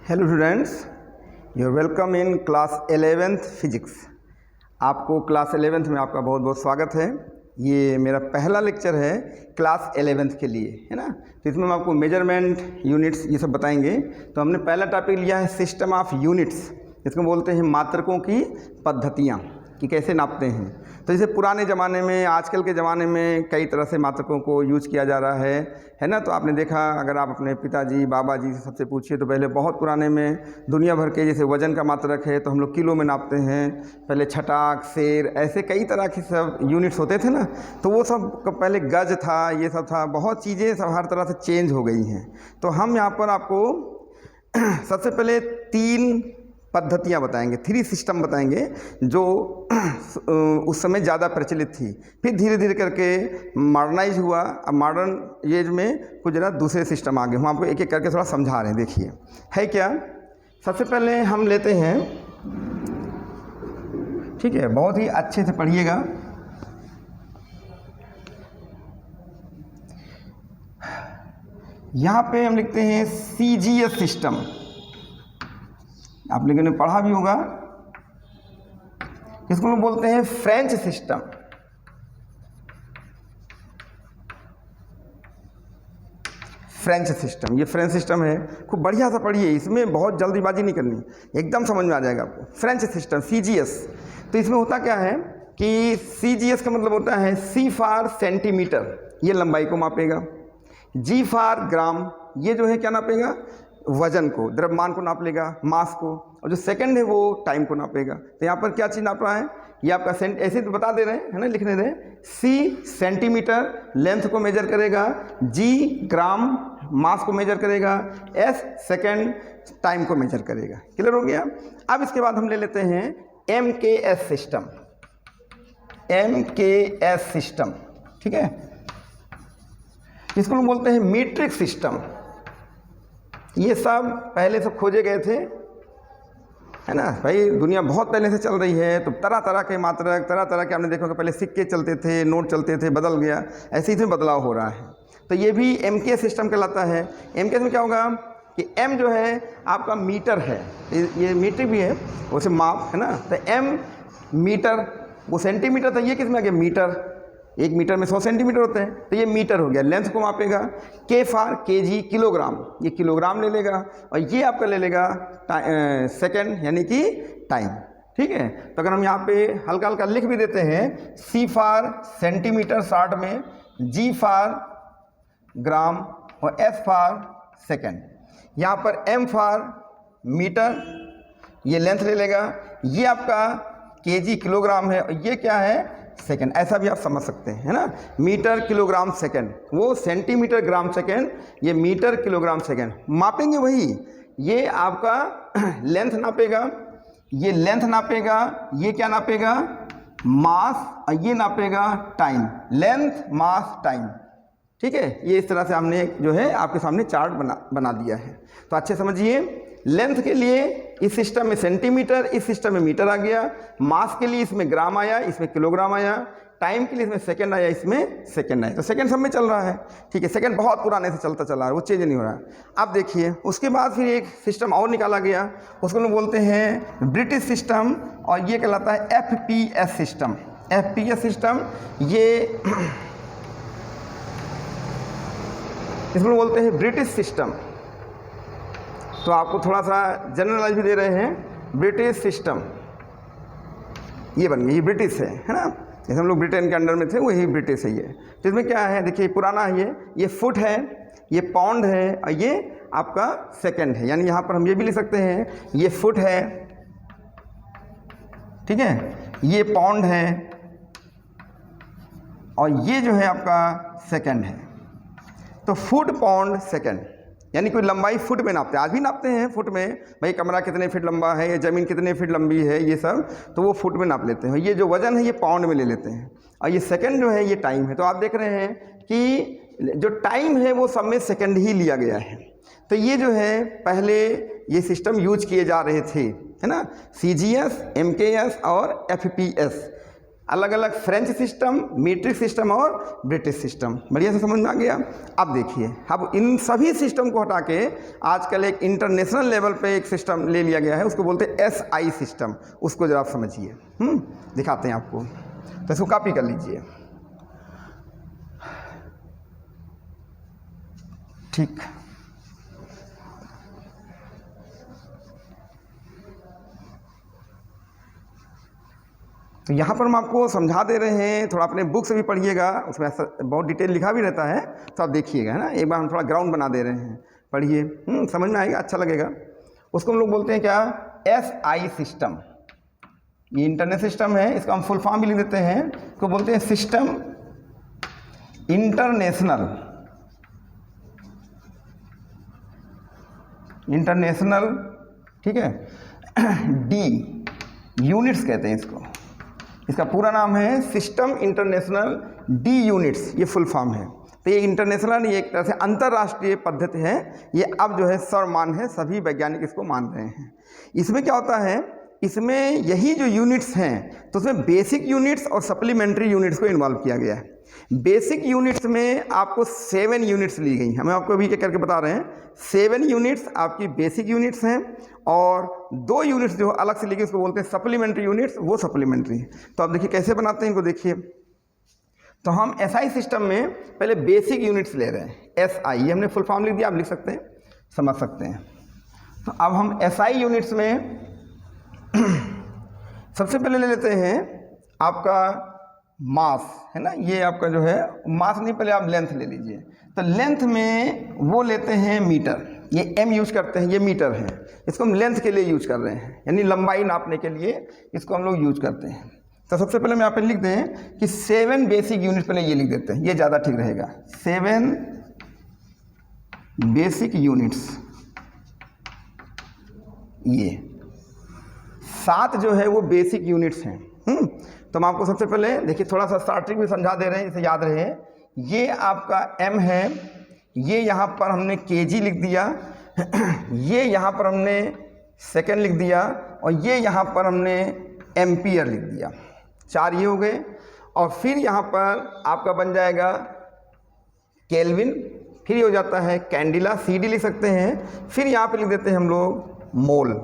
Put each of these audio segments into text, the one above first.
Hello students, you are welcome in class 11th physics. आपको class 11th में आपका बहुत बहुत स्वागत है। ये मेरा पहला लेक्चर है क्लास 11th के लिए, है ना। तो इसमें हम आपको मेजरमेंट, यूनिट्स ये सब बताएंगे। तो हमने पहला टॉपिक लिया है सिस्टम ऑफ यूनिट्स, इसको बोलते हैं मात्रकों की पद्धतियाँ कि कैसे नापते हैं। तो जैसे पुराने ज़माने में, आजकल के ज़माने में कई तरह से मात्रकों को यूज़ किया जा रहा है ना। तो आपने देखा, अगर आप अपने पिताजी, बाबा जी से सबसे पूछिए तो पहले बहुत पुराने में दुनिया भर के जैसे वज़न का मात्रक है तो हम लोग किलो में नापते हैं। पहले छटाक, सेर, ऐसे कई तरह की सब यूनिट्स होते थे ना। तो वो सब पहले गज था, ये सब था, बहुत चीज़ें सब हर तरह से चेंज हो गई हैं। तो हम यहाँ पर आपको सबसे पहले 3 पद्धतियाँ बताएंगे, 3 सिस्टम बताएंगे जो उस समय ज़्यादा प्रचलित थी। फिर धीरे धीरे करके मॉडर्नाइज हुआ। अब मॉडर्न एज में कुछ जरा दूसरे सिस्टम आ गए। हम आपको एक एक करके थोड़ा समझा रहे हैं। देखिए है क्या। सबसे पहले हम लेते हैं, ठीक है, बहुत ही अच्छे से पढ़िएगा। यहाँ पे हम लिखते हैं CGS सिस्टम। आप लोगों ने पढ़ा भी होगा। इसको लोग बोलते हैं फ्रेंच सिस्टम। फ्रेंच सिस्टम, ये फ्रेंच सिस्टम है। खूब बढ़िया सा पढ़िए, इसमें बहुत जल्दीबाजी नहीं करनी, एकदम समझ में आ जाएगा आपको। French system CGS। तो इसमें होता क्या है कि CGS का मतलब होता है C फॉर सेंटीमीटर, ये लंबाई को मापेगा। G फॉर ग्राम, ये जो है क्या नापेगा, वजन को, द्रव्यमान को नाप लेगा, मास को। और जो सेकंड है वो टाइम को नापेगा। तो यहाँ पर क्या चीज़ नाप रहा है, ये आपका ऐसे तो बता दे रहे हैं, है ना, लिखने दें। C सेंटीमीटर लेंथ को मेजर करेगा, G ग्राम मास को मेजर करेगा, S सेकंड टाइम को मेजर करेगा। क्लियर हो गया। अब इसके बाद हम ले लेते हैं MKS सिस्टम। MKS सिस्टम, ठीक है। इसको हम बोलते हैं मीट्रिक सिस्टम। ये सब पहले से खोजे गए थे, है ना भाई। दुनिया बहुत पहले से चल रही है, तो तरह तरह के मात्रक, तरह तरह के आपने देखा कि पहले सिक्के चलते थे, नोट चलते थे, बदल गया, ऐसे ही बदलाव हो रहा है। तो ये भी MKS सिस्टम कहलाता है। MKS में क्या होगा कि M जो है आपका मीटर है, ये मीटर भी है, उसे माप, है ना। तो M मीटर, वो सेंटीमीटर था, ये किस में आ गया, मीटर। 1 मीटर में 100 सेंटीमीटर होते हैं, तो ये मीटर हो गया। लेंथ को मापेगा। K फॉर kg, किलोग्राम, ये किलोग्राम ले लेगा। और ये आपका ले लेगा सेकंड, यानी कि टाइम, ठीक है। तो अगर हम यहाँ पे हल्का हल्का लिख भी देते हैं, C फॉर सेंटीमीटर शॉर्ट में, G फॉर ग्राम और S फॉर सेकंड। यहाँ पर M फॉर मीटर, ये लेंथ ले लेगा। ये आपका kg किलोग्राम है, और ये क्या है, सेकंड। ऐसा भी आप समझ सकते हैं, है ना। मीटर किलोग्राम सेकंड, वो सेंटीमीटर ग्राम सेकंड, ये मीटर किलोग्राम सेकंड। मापेंगे वही, ये आपका लेंथ नापेगा, ये लेंथ नापेगा, ये क्या नापेगा, मास, और ये नापेगा टाइम। लेंथ, मास, टाइम, ठीक है। ये इस तरह से हमने जो है आपके सामने चार्ट बना दिया है। तो अच्छे समझिए। लेंथ के लिए इस सिस्टम में सेंटीमीटर, इस सिस्टम में मीटर आ गया। मास के लिए इसमें ग्राम आया, इसमें किलोग्राम आया। टाइम के लिए इसमें सेकंड आया, इसमें सेकंड आया। तो सेकंड सब में चल रहा है, ठीक है। सेकंड बहुत पुराने से चलता चला है, वो चेंज नहीं हो रहा है। अब देखिए, उसके बाद फिर एक सिस्टम और निकाला गया, उसको लोग बोलते हैं ब्रिटिश सिस्टम, और ये कहलाता है FPS सिस्टम। FPS सिस्टम, ये इसको बोलते हैं ब्रिटिश सिस्टम। तो आपको थोड़ा सा जनरलाइज भी दे रहे हैं। ब्रिटिश सिस्टम ये बन गई, ये ब्रिटिश है ना। जैसे हम लोग ब्रिटेन के अंडर में थे, वही ब्रिटिश है ये। तो इसमें क्या है, देखिए पुराना है, ये फुट है, ये पाउंड है, और ये आपका सेकंड है। यानी यहाँ पर हम ये भी लिख सकते हैं, ये फुट है, ठीक है, ये पाउंड है, और ये जो है आपका सेकंड है। तो फुट, पाउंड, सेकंड, यानी कोई लंबाई फुट में नापते हैं। आज भी नापते हैं फुट में, भाई कमरा कितने फीट लंबा है, ये ज़मीन कितने फीट लंबी है, ये सब तो वो फुट में नाप लेते हैं। ये जो वज़न है ये पाउंड में ले लेते हैं। और ये सेकंड जो है ये टाइम है। तो आप देख रहे हैं कि जो टाइम है वो सब में सेकंड ही लिया गया है। तो ये जो है पहले ये सिस्टम यूज किए जा रहे थे, है ना। CGS, MKS और FPS। अलग अलग फ्रेंच सिस्टम, मीट्रिक सिस्टम और ब्रिटिश सिस्टम। बढ़िया से समझ में आ गया। अब देखिए, अब इन सभी सिस्टम को हटा के आजकल एक इंटरनेशनल लेवल पे एक सिस्टम ले लिया गया है, उसको बोलते हैं SI सिस्टम। उसको जरा आप समझिए, दिखाते हैं आपको, तो इसको कॉपी कर लीजिए। ठीक, तो यहाँ पर हम आपको समझा दे रहे हैं, थोड़ा अपने बुक से भी पढ़िएगा, उसमें ऐसा बहुत डिटेल लिखा भी रहता है, तो आप देखिएगा, है ना। एक बार हम थोड़ा ग्राउंड बना दे रहे हैं, पढ़िए, समझ में आएगा, अच्छा लगेगा। उसको हम लोग बोलते हैं क्या, SI सिस्टम। ये इंटरनेट सिस्टम है, इसका हम फुल फॉर्म भी लिख देते हैं, इसको बोलते हैं सिस्टम इंटरनेशनल ठीक है, D यूनिट्स कहते हैं इसको। इसका पूरा नाम है सिस्टम इंटरनेशनल D यूनिट्स, ये फुल फॉर्म है। तो ये इंटरनेशनल, ये एक तरह से अंतर्राष्ट्रीय पद्धति है, ये अब जो है सर्वमान्य है, सभी वैज्ञानिक इसको मान रहे हैं। इसमें क्या होता है, इसमें यही जो यूनिट्स हैं, तो उसमें बेसिक यूनिट्स और सप्लीमेंट्री यूनिट्स को इन्वॉल्व किया गया है। बेसिक यूनिट्स में आपको 7 यूनिट्स ली गई, हमें आपको अभी क्या करके बता रहे हैं, 7 यूनिट्स आपकी बेसिक यूनिट्स हैं, और 2 यूनिट्स जो अलग से लेके उसको बोलते हैं सप्लीमेंट्री यूनिट्स, वो सप्लीमेंट्री। तो आप देखिए कैसे बनाते हैं इनको, देखिए। तो हम SI सिस्टम में पहले बेसिक यूनिट्स ले रहे हैं, SI, ये हमने फुल फॉर्म लिख दिया, आप लिख सकते हैं, समझ सकते हैं। तो अब हम SI यूनिट्स में सबसे पहले ले लेते हैं आपका मास, है ना, ये आपका जो है मास नहीं, पहले आप लेंथ ले लीजिए। तो लेंथ में वो लेते हैं मीटर, ये M यूज करते हैं, ये मीटर है, इसको हम लेंथ के लिए यूज कर रहे हैं, यानी लंबाई नापने के लिए इसको हम लोग यूज करते हैं। तो सबसे पहले हम यहाँ पे लिख दें कि 7 बेसिक यूनिट, पहले ये लिख देते हैं, ये ज़्यादा ठीक रहेगा। 7 बेसिक यूनिट्स, ये 7 जो है वो बेसिक यूनिट्स हैं। तो हम आपको सबसे पहले देखिए, थोड़ा सा स्टार्टिंग भी समझा दे रहे हैं, इसे याद रहे। ये आपका M है, ये यहाँ पर हमने kg लिख दिया, ये यहाँ पर हमने सेकेंड लिख दिया, और ये यहाँ पर हमने एम्पियर लिख दिया। 4 ये हो गए। और फिर यहाँ पर आपका बन जाएगा केल्विन, फिर ये हो जाता है कैंडिला, CD लिख सकते हैं। फिर यहाँ पे लिख देते हैं हम लोग मोल।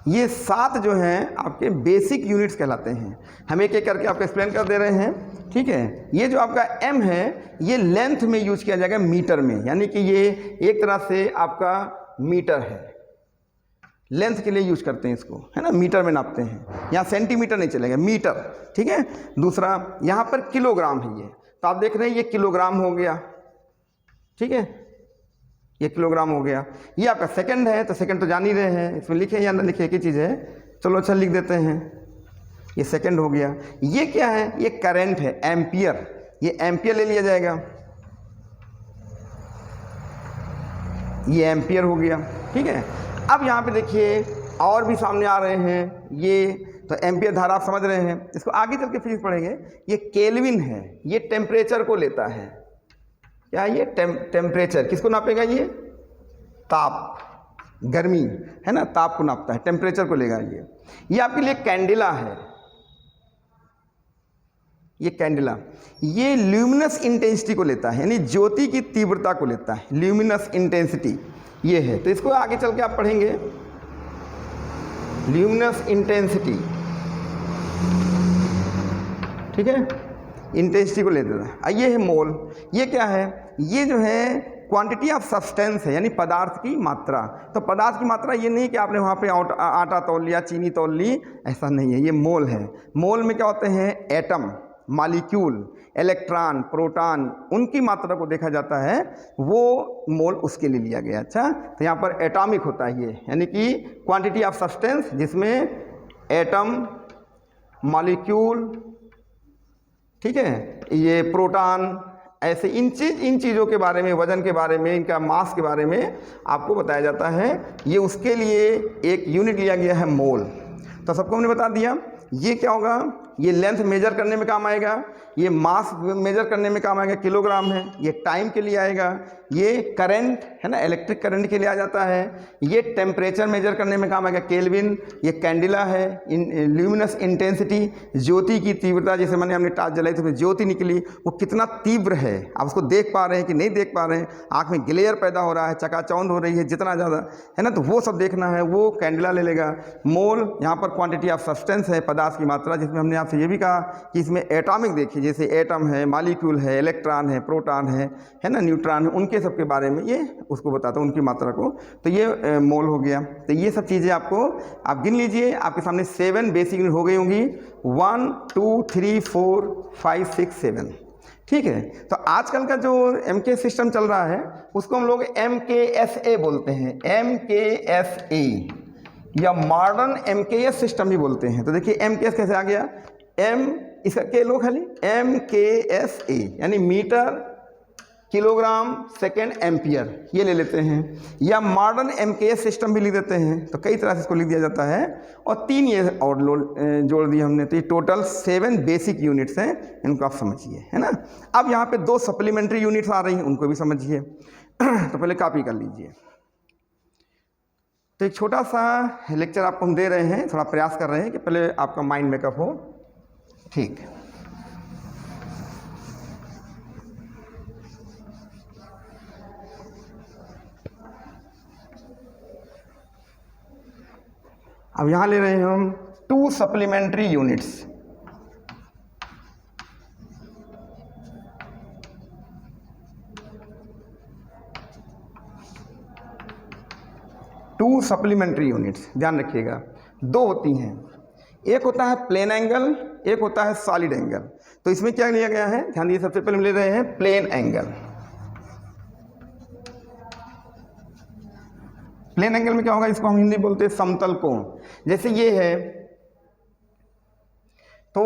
ये 7 जो हैं आपके बेसिक यूनिट्स कहलाते हैं। हम एक एक करके आपको एक्सप्लेन कर दे रहे हैं, ठीक है। ये जो आपका M है, ये लेंथ में यूज किया जाएगा, मीटर में, यानी कि ये एक तरह से आपका मीटर है, लेंथ के लिए यूज करते हैं इसको, है ना, मीटर में नापते हैं। यहाँ सेंटीमीटर नहीं चलेगा, मीटर, ठीक है। दूसरा यहाँ पर किलोग्राम है, ये तो आप देख रहे हैं ये किलोग्राम हो गया, ठीक है, ये किलोग्राम हो गया। ये आपका सेकंड है, तो सेकंड तो जान ही रहे हैं, इसमें लिखे या ना लिखे एक ही चीज़ है, चलो अच्छा लिख देते हैं, ये सेकंड हो गया। ये क्या है, ये करंट है, एम्पियर, ये एम्पियर ले लिया जाएगा, ये एम्पियर हो गया, ठीक है। अब यहाँ पे देखिए और भी सामने आ रहे हैं, ये तो एम्पियर धारा आप समझ रहे हैं, इसको आगे चल के फिजिक्स पढ़ेंगे। ये केल्विन है, ये टेम्परेचर को लेता है, क्या ये टेम्परेचर किसको नापेगा, ये ताप, गर्मी, है ना, ताप को नापता है, टेम्परेचर को लेगा। ये आपके लिए कैंडिला है, ये कैंडिला, ये ल्यूमिनस इंटेंसिटी को लेता है, यानी ज्योति की तीव्रता को लेता है, ल्यूमिनस इंटेंसिटी ये है। तो इसको आगे चल के आप पढ़ेंगे, ल्यूमिनस इंटेंसिटी, ठीक है, इंटेंसिटी को ले देता है। ये है मोल, ये क्या है, ये जो है क्वांटिटी ऑफ सब्सटेंस है, यानी पदार्थ की मात्रा। तो पदार्थ की मात्रा ये नहीं कि आपने वहाँ पे आटा तौल लिया, चीनी तौल ली, ऐसा नहीं है, ये मोल है। मोल में क्या होते हैं, एटम, मॉलिक्यूल, इलेक्ट्रॉन, प्रोटॉन, उनकी मात्रा को देखा जाता है, वो मोल उसके लिए लिया गया। अच्छा, तो यहाँ पर एटॉमिक होता है ये, यानी कि क्वांटिटी ऑफ सब्सटेंस, जिसमें एटम, मॉलिक्यूल, ठीक है, ये प्रोटॉन, ऐसे इन चीज़ों के बारे में, वजन के बारे में, इनका मास के बारे में आपको बताया जाता है। ये उसके लिए एक यूनिट लिया गया है, मोल। तो सबको हमने बता दिया। ये क्या होगा, ये लेंथ मेजर करने में काम आएगा, ये मास मेजर करने में काम आएगा, किलोग्राम है, ये टाइम के लिए आएगा, ये करंट है ना, इलेक्ट्रिक करंट के लिए आ जाता है, ये टेम्परेचर मेजर करने में काम आएगा, केल्विन, ये कैंडिला है, ल्यूमिनस इंटेंसिटी, ज्योति की तीव्रता, जैसे मैंने हमने टार्च जलाई तो ज्योति निकली, वो कितना तीव्र है, आप उसको देख पा रहे हैं कि नहीं देख पा रहे हैं, आँख में ग्लेयर पैदा हो रहा है, चकाचौंध हो रही है जितना ज़्यादा, है ना, तो वो सब देखना है, वो कैंडिला ले लेगा। मोल यहाँ पर क्वांटिटी ऑफ सब्सटेंस है, पदार्थ की मात्रा, जिसमें हमने आपसे ये भी कहा कि इसमें एटॉमिक देखिए, जैसे एटम है, मॉलिक्यूल है, इलेक्ट्रॉन है, प्रोटॉन है ना, न्यूट्रॉन है, उनके सब के बारे में ये उसको बताता है, उनकी मात्रा को। तो ये मोल हो गया। तो ये सब चीज़ें आपको आप गिन लीजिए, आपके सामने 7 बेसिक यूनिट हो गई होंगी, 1 2 3 4 5 6 7, ठीक है। तो आजकल का जो MK सिस्टम चल रहा है उसको हम लोग MKSA बोलते हैं, MKSA या मॉडर्न MKS सिस्टम भी बोलते हैं। तो देखिए MKS कैसे आ गया, M इसका के लो खाली MKSA यानी मीटर किलोग्राम सेकेंड एम्पियर, ये ले लेते हैं, या मॉडर्न MKS सिस्टम भी लिख देते हैं। तो कई तरह से इसको लिख दिया जाता है, और 3 ये और जोड़ दिए हमने, तो ये टोटल 7 बेसिक यूनिट्स हैं, इनको आप समझिए, है ना। अब यहाँ पे 2 सप्लीमेंट्री यूनिट्स आ रही हैं, उनको भी समझिए। तो पहले कॉपी कर लीजिए। तो एक छोटा सा लेक्चर आपको हम दे रहे हैं, थोड़ा प्रयास कर रहे हैं कि पहले आपका माइंड मेकअप हो, ठीक। अब यहाँ ले रहे हैं हम 2 supplementary units. To supplementary units, ध्यान रखिएगा, 2 होती हैं, एक होता है प्लेन एंगल, एक होता है सॉलिड एंगल। तो इसमें क्या लिया गया है, ध्यान दीजिए, सबसे पहले हम ले रहे हैं प्लेन एंगल। प्लेन एंगल में क्या होगा, इसको हम हिंदी बोलते हैं समतल कोण। जैसे ये है, तो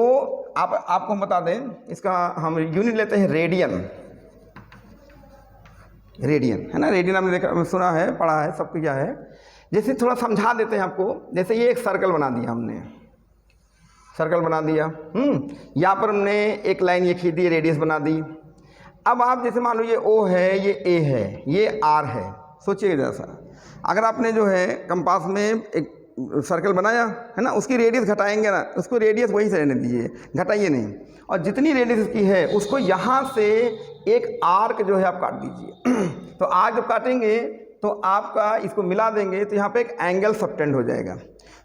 आपको हम बता दें, इसका हम यूनिट लेते हैं रेडियन। रेडियन है ना, रेडियन हमने देखा, सुना है, पढ़ा है, सब क्या है। जैसे थोड़ा समझा देते हैं आपको, जैसे ये एक सर्कल बना दिया हमने, सर्कल बना दिया, यहाँ पर हमने एक लाइन ये खींच दी, रेडियस बना दी। अब आप जैसे मान लो ये O है, ये A है, ये R है, सोचिए जैसा अगर आपने जो है कंपास में एक सर्कल बनाया है ना, उसकी रेडियस घटाएंगे ना, उसको रेडियस वही से रहने दीजिए, घटाइए नहीं, और जितनी रेडियस इसकी है उसको यहाँ से एक आर्क जो है आप काट दीजिए। तो आर्क जब काटेंगे तो आपका इसको मिला देंगे तो यहाँ पे एक एंगल सबटेंड हो जाएगा।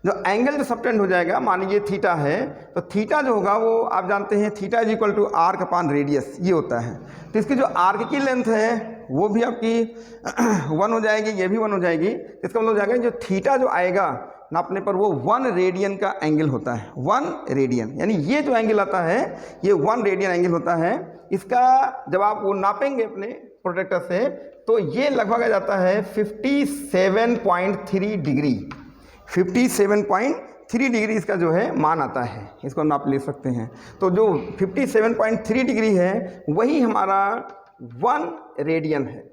जो एंगल जो सबटेंड हो जाएगा, मान लीजिए थीटा है, तो थीटा जो होगा वो आप जानते हैं theta is equal to arc upon radius, ये होता है। तो इसकी जो आर्क की लेंथ है वो भी आपकी 1 हो जाएगी, ये भी 1 हो जाएगी। इसका मतलब हो जाएगा जो थीटा जो आएगा नापने पर वो 1 रेडियन का एंगल होता है, 1 रेडियन, यानी ये जो एंगल आता है ये 1 रेडियन एंगल होता है। इसका जब आप वो नापेंगे अपने प्रोटेक्टर से तो ये लगभग आ जाता है 57.3 डिग्री, 57.3 डिग्री इसका जो है मान आता है, इसको नाप ले सकते हैं। तो जो 57.3 डिग्री है वही हमारा 1 रेडियन है।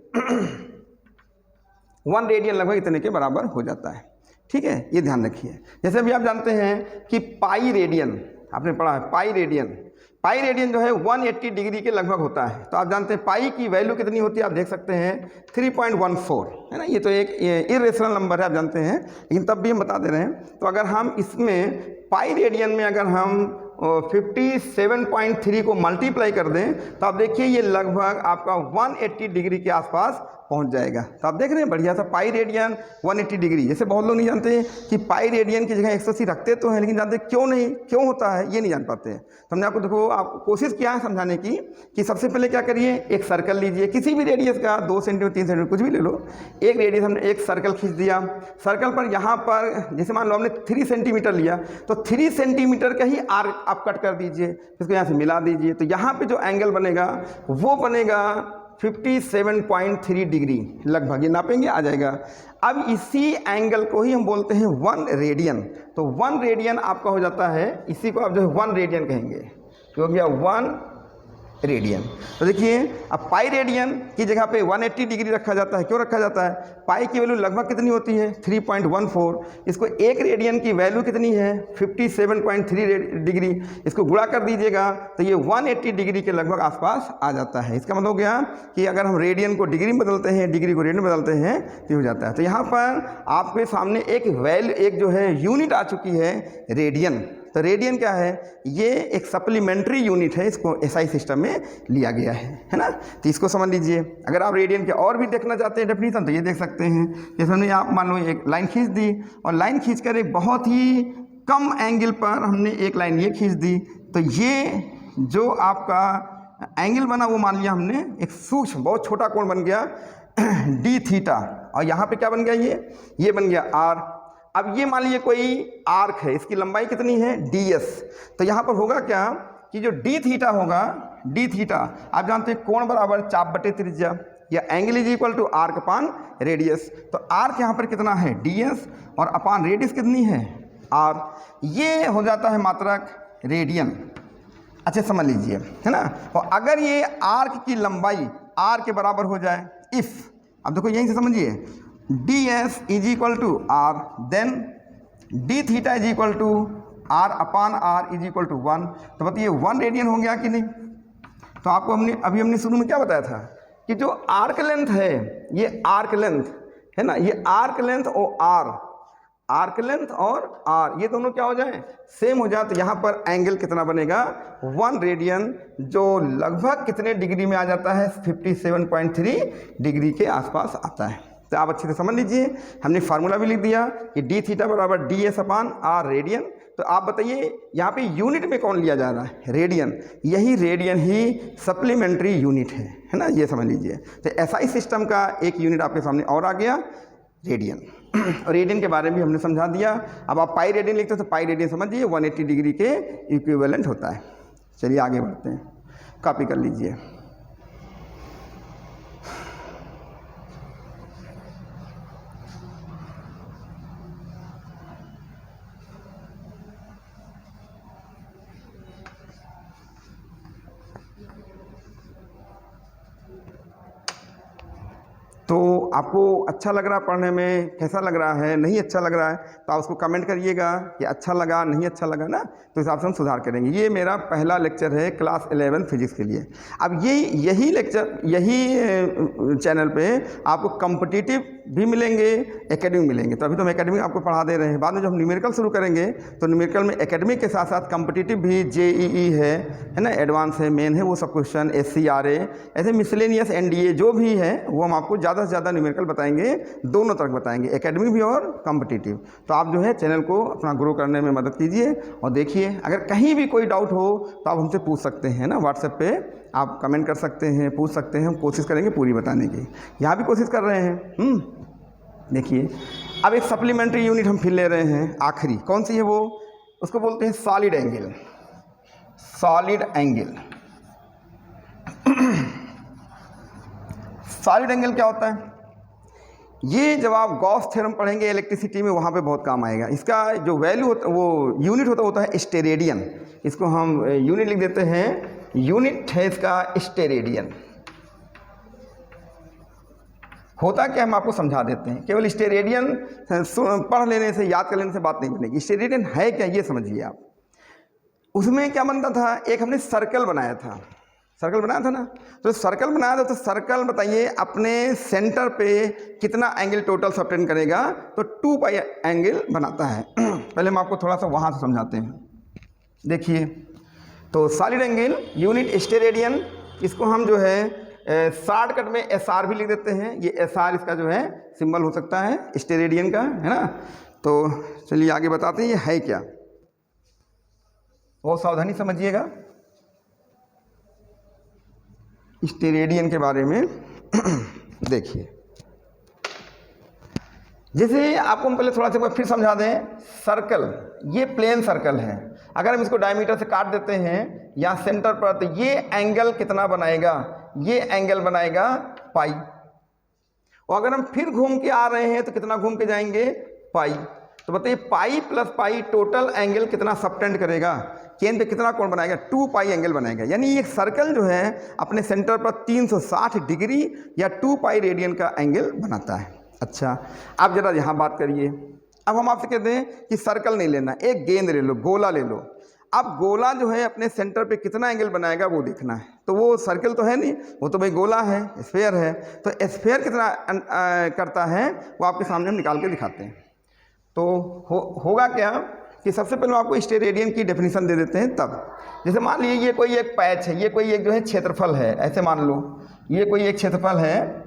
1 रेडियन लगभग इतने के बराबर हो जाता है, ठीक है, ये ध्यान रखिए। जैसे अभी आप जानते हैं कि पाई रेडियन, आपने पढ़ा है पाई रेडियन, पाई रेडियन जो है 180 डिग्री के लगभग होता है। तो आप जानते हैं पाई की वैल्यू कितनी होती है, आप देख सकते हैं 3.14 है ना, ये तो एक इरेशनल नंबर है आप जानते हैं, लेकिन तब भी हम बता दे रहे हैं। तो अगर हम इसमें पाई रेडियन में अगर हम 57.3 को मल्टीप्लाई कर दें तो आप देखिए ये लगभग आपका 180 डिग्री के आसपास पहुंच जाएगा। तो आप देख रहे हैं बढ़िया सा पाई रेडियन 180 डिग्री। जैसे बहुत लोग नहीं जानते हैं कि पाई रेडियन की जगह 180 रखते तो हैं, लेकिन जानते क्यों नहीं, क्यों होता है ये नहीं जान पाते हैं। तो हमने आपको देखो आप कोशिश किया है समझाने की कि सबसे पहले क्या करिए, एक सर्कल लीजिए किसी भी रेडियस का, 2 सेंटीमीटर 3 सेंटीमीटर कुछ भी ले लो, एक रेडियस हमने एक सर्कल खींच दिया। सर्कल पर यहाँ पर जैसे मान लो हमने 3 सेंटीमीटर लिया तो 3 सेंटीमीटर का ही आर्क आप कट कर दीजिए, इसको यहाँ से मिला दीजिए। तो यहाँ पे जो एंगल बनेगा वो बनेगा 57.3 डिग्री लगभग, ये नापेंगे आ जाएगा। अब इसी एंगल को ही हम बोलते हैं 1 रेडियन। तो 1 रेडियन आपका हो जाता है, इसी को आप जो है 1 रेडियन कहेंगे, तो हो गया 1 रेडियन। तो देखिए अब पाई रेडियन की जगह पे 180 डिग्री रखा जाता है। क्यों रखा जाता है? पाई की वैल्यू लगभग कितनी होती है? 3.14। इसको एक रेडियन की वैल्यू कितनी है? 57.3 डिग्री। इसको गुणा कर दीजिएगा तो ये 180 डिग्री के लगभग आसपास आ जाता है। इसका मतलब हो गया कि अगर हम रेडियन को डिग्री में बदलते हैं, डिग्री को रेडियन में बदलते हैं तो हो जाता है। तो यहाँ पर आपके सामने एक जो है यूनिट आ चुकी है, रेडियन। तो रेडियन क्या है? ये एक सप्लीमेंट्री यूनिट है, इसको एसआई सिस्टम में लिया गया है ना। तो इसको समझ लीजिए। अगर आप रेडियन के और भी देखना चाहते हैं डेफिनीशन तो ये देख सकते हैं। जैसे हमने आप मान लो एक लाइन खींच दी और लाइन खींचकर एक बहुत ही कम एंगल पर हमने एक लाइन ये खींच दी, तो ये जो आपका एंगल बना वो मान लिया हमने एक सूक्ष्म बहुत छोटा कोण बन गया डी थीटा, और यहाँ पे क्या बन गया? ये बन गया आर। अब ये मान लीजिए कोई आर्क है, इसकी लंबाई कितनी है? ds। तो यहाँ पर होगा क्या कि जो d थीटा होगा, d थीटा आप जानते हैं कोण बराबर चाप बटे त्रिज्या, या angle is equal to arc upon radius. तो आर्क यहाँ पर कितना है? ds, और अपान रेडियस कितनी है? r। ये हो जाता है मात्रक रेडियन। अच्छा समझ लीजिए, है ना। और अगर ये आर्क की लंबाई r के बराबर हो जाए, इफ़, अब देखो यहीं से समझिए, ds is equal to R, then d theta is equal to R upon R is equal to 1। तो बताइए 1 रेडियन हो गया कि नहीं? तो आपको हमने शुरू में क्या बताया था कि जो आर्क लेंथ है, ये आर्क लेंथ है ना, ये आर्क लेंथ और आर्क लेंथ और आर ये दोनों क्या हो जाए? सेम हो जाए। तो यहाँ पर एंगल कितना बनेगा? 1 रेडियन, जो लगभग कितने डिग्री में आ जाता है? 57.3 डिग्री के आसपास आता है। तो आप अच्छे से समझ लीजिए। हमने फार्मूला भी लिख दिया कि डी थीटा बराबर D S upon R radian. तो आप बताइए यहाँ पे यूनिट में कौन लिया जा रहा है? रेडियन। यही रेडियन ही सप्लीमेंट्री यूनिट है ना, ये समझ लीजिए। तो एसआई सिस्टम का एक यूनिट आपके सामने और आ गया, रेडियन। और रेडियन के बारे में भी हमने समझा दिया। अब आप पाई रेडियन लिखते हो तो पाई रेडियन समझिए 180 डिग्री के इक्विवेलेंट होता है। चलिए आगे बढ़ते हैं, कॉपी कर लीजिए। तो आपको अच्छा लग रहा है पढ़ने में? कैसा लग रहा है? नहीं अच्छा लग रहा है तो आप उसको कमेंट करिएगा कि अच्छा लगा, नहीं अच्छा लगा ना, तो हिसाब से हम सुधार करेंगे। ये मेरा पहला लेक्चर है क्लास 11 फिजिक्स के लिए। अब यही लेक्चर, यही चैनल पे आपको कॉम्पिटिटिव भी मिलेंगे, एकेडमिक मिलेंगे। तो अभी तो हम एकेडमिक आपको पढ़ा दे रहे हैं। बाद में जब हम न्यूमेरिकल शुरू करेंगे तो न्यूमेरिकल में एकेडमिक के साथ साथ कॉम्पिटिटिव भी, जेईई है ना, एडवांस है, मेन है, वो सब क्वेश्चन, SCRA, ऐसे मिसलेनियस NDA जो भी है वो हम आपको ज़्यादा से ज़्यादा न्यूमेरिकल बताएंगे, दोनों तरह बताएंगे, एकेडमिक भी और कॉम्पिटिटिव। तो आप जो है चैनल को अपना ग्रो करने में मदद कीजिए और देखिए। अगर कहीं भी कोई डाउट हो तो आप हमसे पूछ सकते हैं ना, व्हाट्सएप पे आप कमेंट कर सकते हैं, पूछ सकते हैं। हम कोशिश करेंगे पूरी बताने की, यहाँ भी कोशिश कर रहे हैं। देखिए अब एक सप्लीमेंट्री यूनिट हम फिर ले रहे हैं, आखिरी। कौन सी है वो? उसको बोलते हैं solid angle. Solid angle solid angle क्या होता है? ये जब आप गॉस थ्योरम पढ़ेंगे इलेक्ट्रिसिटी में, वहाँ पे बहुत काम आएगा। इसका जो वैल्यू होता, वो यूनिट होता है स्टेरेडियन। इसको हम यूनिट लिख देते हैं, यूनिट है इसका स्टेरेडियन। होता क्या हम आपको समझा देते हैं। केवल स्टेरेडियन पढ़ लेने से, याद कर लेने से बात नहीं बनेगी। स्टेरेडियन है क्या ये समझिए आप। उसमें क्या बनता था? एक हमने सर्कल बनाया था, सर्कल बनाया था ना। तो सर्कल बनाया था, तो सर्कल बताइए अपने सेंटर पे कितना एंगल टोटल सबटेंड करेगा? तो 2 पाई एंगल बनाता है। पहले हम आपको थोड़ा सा वहाँ से समझाते हैं। देखिए तो सॉलिड एंगल यूनिट स्टेरेडियन, इसको हम जो है शॉर्टकट में SR भी लिख देते हैं। ये SR इसका जो है सिंबल हो सकता है स्टेरेडियन का, है ना। तो चलिए आगे बताते हैं ये है क्या। बहुत सावधानी समझिएगा स्टेरेडियन के बारे में। देखिए जैसे आपको हम पहले थोड़ा सा फिर समझा दें। सर्कल, ये प्लेन सर्कल है। अगर हम इसको डायमीटर से काट देते हैं यहाँ सेंटर पर, तो ये एंगल कितना बनाएगा? ये एंगल बनाएगा पाई। और अगर हम फिर घूम के आ रहे हैं तो कितना घूम के जाएंगे? पाई। तो बताइए pi plus pi total angle कितना सबटेंड करेगा? केंद्र पे कितना कोण बनाएगा, 2 पाई एंगल बनाएगा। यानी एक सर्कल जो है अपने सेंटर पर 360 डिग्री या 2 पाई रेडियन का एंगल बनाता है। अच्छा, आप जरा यहाँ बात करिए। अब हम आपसे कहते हैं कि सर्कल नहीं लेना, एक गेंद ले लो, गोला ले लो। अब गोला जो है अपने सेंटर पे कितना एंगल बनाएगा वो देखना है। तो वो सर्कल तो है नहीं, वो तो भाई गोला है, स्फेयर है। तो स्फेयर कितना करता है वो आपके सामने हम निकाल के दिखाते हैं। तो होगा क्या कि सबसे पहले आपको स्टेरेडियन की डेफिनेशन दे देते हैं। तब जैसे मान लीजिए ये कोई एक पैच है, ये कोई एक जो है क्षेत्रफल है, ऐसे मान लो ये कोई एक क्षेत्रफल है,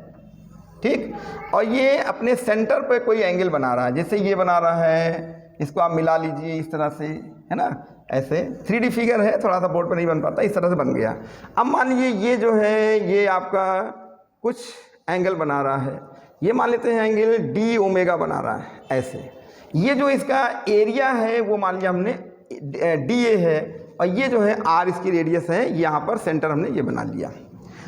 ठीक, और ये अपने सेंटर पे कोई एंगल बना रहा है। जैसे ये बना रहा है, इसको आप मिला लीजिए इस तरह से, है ना, ऐसे 3D फिगर है, थोड़ा सा बोर्ड पर नहीं बन पाता, इस तरह से बन गया। अब मान लीजिए ये जो है ये आपका कुछ एंगल बना रहा है, ये मान लेते हैं एंगल डी ओमेगा बना रहा है ऐसे। ये जो इसका एरिया है वो मान लिया हमने डी ए है, और ये जो है आर इसकी रेडियस है, यहाँ पर सेंटर हमने ये बना लिया।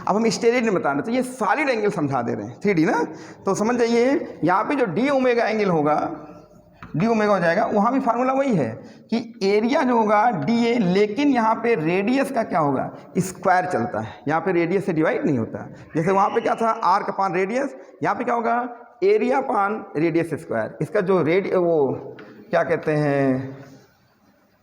अब हम स्टेरेडियन बता रहे, तो ये सॉलिड एंगल समझा दे रहे हैं, 3D ना। तो समझ जाइए यहाँ पे जो डी ओमेगा एंगल होगा, डी ओमेगा हो जाएगा, वहाँ भी फार्मूला वही है कि एरिया जो होगा डी ए, लेकिन यहाँ पे रेडियस का क्या होगा, स्क्वायर चलता है, यहाँ पे रेडियस से डिवाइड नहीं होता। जैसे वहाँ पे क्या था, आर का पान रेडियस, यहाँ पे क्या होगा, एरिया पान रेडियस स्क्वायर। इसका जो वो क्या कहते हैं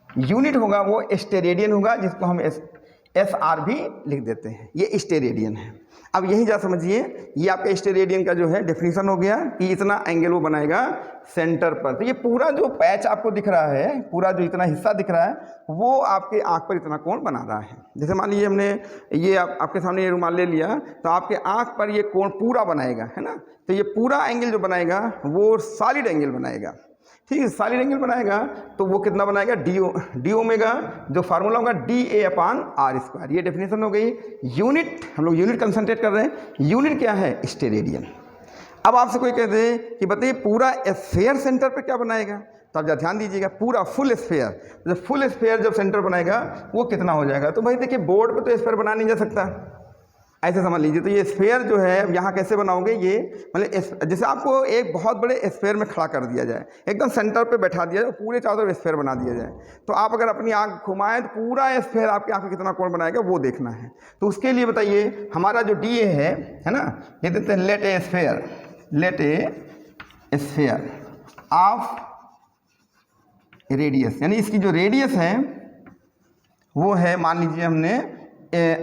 यूनिट होगा वो स्टेरेडियन होगा, जिसको हम एस आर भी लिख देते हैं, ये स्टेरेडियन है। अब यही जा समझिए, ये आपका स्टेरेडियन का जो है डेफिनेशन हो गया कि इतना एंगल वो बनाएगा सेंटर पर। तो ये पूरा जो पैच आपको दिख रहा है, पूरा जो इतना हिस्सा दिख रहा है, वो आपके आँख पर इतना कोण बना रहा है। जैसे मान लीजिए हमने ये आपके सामने ये रुमाल ले लिया, तो आपके आँख पर ये कोण पूरा बनाएगा, है ना। तो ये पूरा एंगल जो बनाएगा वो सॉलिड एंगल बनाएगा, ठीक है, सॉलिड एंगल बनाएगा। तो वो कितना बनाएगा, डी ओमेगा, जो फार्मूला होगा D A upon R square. ये डेफिनेशन हो गई। यूनिट, हम लोग यूनिट कंसंट्रेट कर रहे हैं, यूनिट क्या है, स्टेरेडियन। अब आपसे कोई कह दे कि बताइए पूरा स्फेयर सेंटर पे क्या बनाएगा, तो आप जरा ध्यान दीजिएगा, पूरा फुल स्फेयर, जब फुल स्फेयर जब सेंटर बनाएगा वो कितना हो जाएगा। तो भाई देखिए बोर्ड पे तो स्फेयर बना नहीं जा सकता, ऐसे समझ लीजिए। तो ये स्फेयर जो है यहाँ कैसे बनाओगे, ये मतलब जैसे आपको एक बहुत बड़े स्फेयर में खड़ा कर दिया जाए, एकदम सेंटर पे बैठा दिया जाए, पूरे चारों तरफ स्फेयर बना दिया जाए, तो आप अगर अपनी आँख घुमाएं तो पूरा स्फेयर आपकी आँख में कितना कोण बनाएगा वो देखना है। तो उसके लिए बताइए हमारा जो डी ए है ना, ये देते हैं let a sphere of radius, यानी इसकी जो रेडियस है वो है, मान लीजिए हमने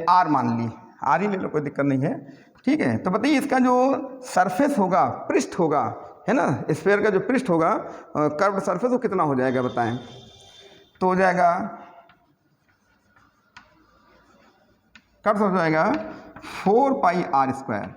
आर मान ली, आर ही ले लो, कोई दिक्कत नहीं है, ठीक है। तो बताइए इसका जो सरफेस होगा, पृष्ठ होगा, है ना, स्फेयर का जो पृष्ठ होगा, कर्व्ड सरफेस, वो कितना हो जाएगा बताएं। तो हो जाएगा, कर्व हो जाएगा 4 पाई आर स्क्वायर,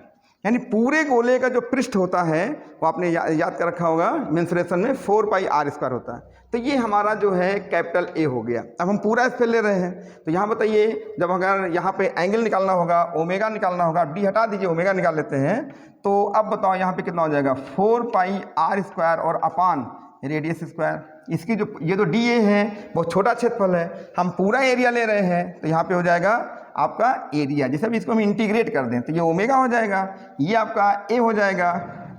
यानी पूरे गोले का जो पृष्ठ होता है वो आपने याद कर रखा होगा, मेंसुरेशन में 4 पाई आर स्क्वायर होता है। तो ये हमारा जो है कैपिटल ए हो गया। अब हम पूरा स्फेयर ले रहे हैं, तो यहाँ बताइए जब अगर यहाँ पे एंगल निकालना होगा, ओमेगा निकालना होगा, डी हटा दीजिए, ओमेगा निकाल लेते हैं। तो अब बताओ यहाँ पे कितना हो जाएगा, 4 पाई आर स्क्वायर और अपान रेडियस स्क्वायर। इसकी जो ये तो डी ए है बहुत छोटा क्षेत्रफल है, हम पूरा एरिया ले रहे हैं, तो यहाँ पे हो जाएगा आपका एरिया। जैसे अभी इसको हम इंटीग्रेट कर दें तो ये ओमेगा हो जाएगा, ये आपका ए हो जाएगा,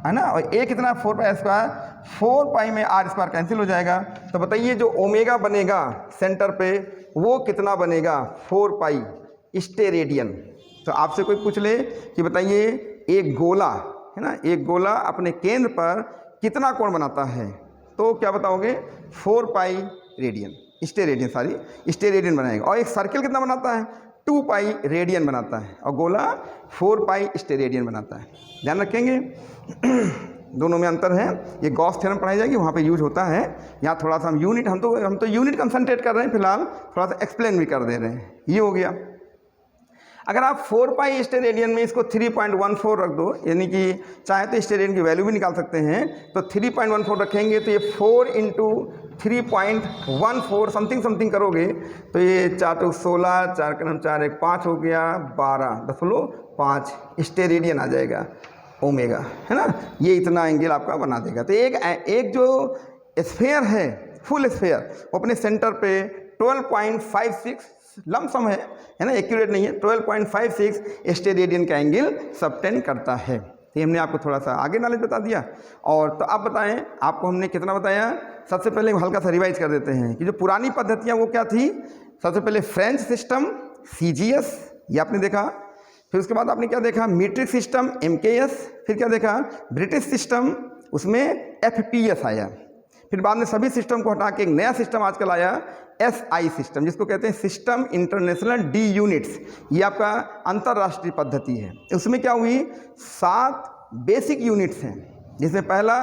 है ना, और ए कितना 4 पाई स्क्वायर, 4 पाई में आर स्क्वायर कैंसिल हो जाएगा। तो बताइए जो ओमेगा बनेगा सेंटर पे वो कितना बनेगा, 4 पाई स्टेरेडियन। तो आपसे कोई पूछ ले कि बताइए एक गोला, है ना, एक गोला अपने केंद्र पर कितना कोण बनाता है, तो क्या बताओगे, 4 पाई रेडियन, स्टेरेडियन बनाएगा। और एक सर्किल कितना बनाता है, 2 पाई रेडियन बनाता है, और गोला 4 पाई स्टेरेडियन बनाता है। ध्यान रखेंगे दोनों में अंतर है। ये गॉस थ्योरम पढ़ाई जाएगी, वहाँ पे यूज होता है। यहाँ थोड़ा सा हम यूनिट, हम तो यूनिट कंसंट्रेट कर रहे हैं फिलहाल, थोड़ा सा एक्सप्लेन भी कर दे रहे हैं। ये हो गया। अगर आप 4 पाई स्टेरेडियन में इसको 3.14 रख दो, यानी कि चाहे तो स्टेरेडियन की वैल्यू भी निकाल सकते हैं, तो 3.14 रखेंगे तो ये 4 × 3.14 समथिंग करोगे तो ये 4 × 16, 4 × 4 = 5 हो गया, 12.5 स्टेरेडियन आ जाएगा ओमेगा, है ना। ये इतना एंगल आपका बना देगा। तो एक जो स्फेयर है, फुल स्फेयर, वो अपने सेंटर पे 12.56 लमसम है ना, एक्यूरेट नहीं है, 12.56 स्टेरेडियन का एंगल सबटेंड करता है। तो हमने आपको थोड़ा सा आगे नॉलेज बता दिया। और तो आप बताएं, आपको हमने कितना बताया। सबसे पहले हल्का सा रिवाइज कर देते हैं कि जो पुरानी पद्धतियाँ वो क्या थी सबसे पहले फ्रेंच सिस्टम CGS, ये आपने देखा। फिर उसके बाद आपने क्या देखा, मीट्रिक सिस्टम MKS। फिर क्या देखा, ब्रिटिश सिस्टम, उसमें FPS आया। फिर बाद में सभी सिस्टम को हटा के एक नया सिस्टम आजकल आया SI सिस्टम, जिसको कहते हैं सिस्टम इंटरनेशनल D यूनिट्स। ये आपका अंतर्राष्ट्रीय पद्धति है। उसमें क्या हुई, 7 बेसिक यूनिट्स हैं, जिसमें पहला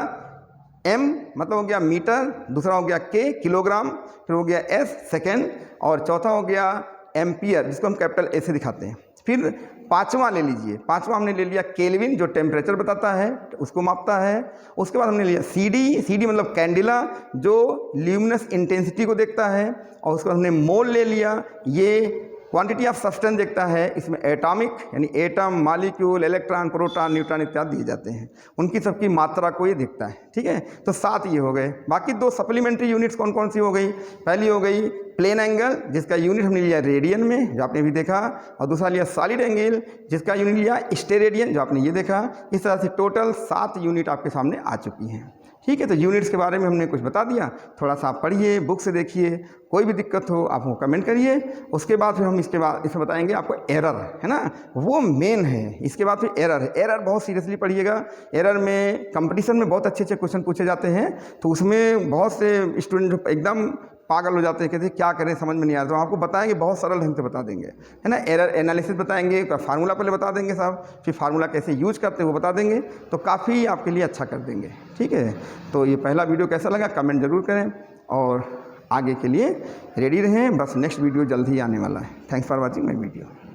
M मतलब हो गया मीटर, दूसरा हो गया K किलोग्राम, फिर हो गया S सेकेंड, और चौथा हो गया एम्पियर, जिसको हम कैपिटल A से दिखाते हैं। फिर पांचवा ले लीजिए, पांचवा हमने ले लिया केल्विन, जो टेम्परेचर बताता है, उसको मापता है। उसके बाद हमने लिया CD मतलब कैंडिला, जो ल्यूमिनस इंटेंसिटी को देखता है। और उसके बाद हमने मोल ले लिया, ये क्वांटिटी ऑफ सब्सटेंस देखता है। इसमें एटॉमिक यानी atom, molecule, electron, proton, neutron इत्यादि दिए जाते हैं, उनकी सबकी मात्रा को ये देखता है। ठीक है, तो 7 ये हो गए। बाकी 2 सप्लीमेंट्री यूनिट्स कौन कौन सी हो गई, पहली हो गई प्लेन एंगल, जिसका यूनिट हमने लिया रेडियन में, जो आपने भी देखा, और दूसरा लिया सॉलिड एंगल, जिसका यूनिट लिया स्टेरेडियन, जो आपने ये देखा। इस तरह से टोटल 7 यूनिट आपके सामने आ चुकी हैं। ठीक है, तो यूनिट्स के बारे में हमने कुछ बता दिया, थोड़ा सा आप पढ़िए, बुक से देखिए, कोई भी दिक्कत हो आप वो कमेंट करिए। उसके बाद फिर हम इसमें बताएंगे आपको एरर, है ना, वो मेन है। इसके बाद फिर एरर है, एरर बहुत सीरियसली पढ़िएगा। एरर में कंपटीशन में बहुत अच्छे अच्छे क्वेश्चन पूछे जाते हैं, तो उसमें बहुत से स्टूडेंट जो एकदम पागल हो जाते हैं, कहते हैं क्या करें समझ में नहीं आता। तो आपको बताएंगे, बहुत सरल ढंग से बता देंगे, है ना। एरर एनालिसिस बताएंगे, फार्मूला पहले बता देंगे साहब, फिर फार्मूला कैसे यूज करते हैं वो बता देंगे, तो काफ़ी आपके लिए अच्छा कर देंगे। ठीक है, तो ये पहला वीडियो कैसा लगा कमेंट ज़रूर करें, और आगे के लिए रेडी रहें। बस नेक्स्ट वीडियो जल्द ही आने वाला है। Thanks for watching my video.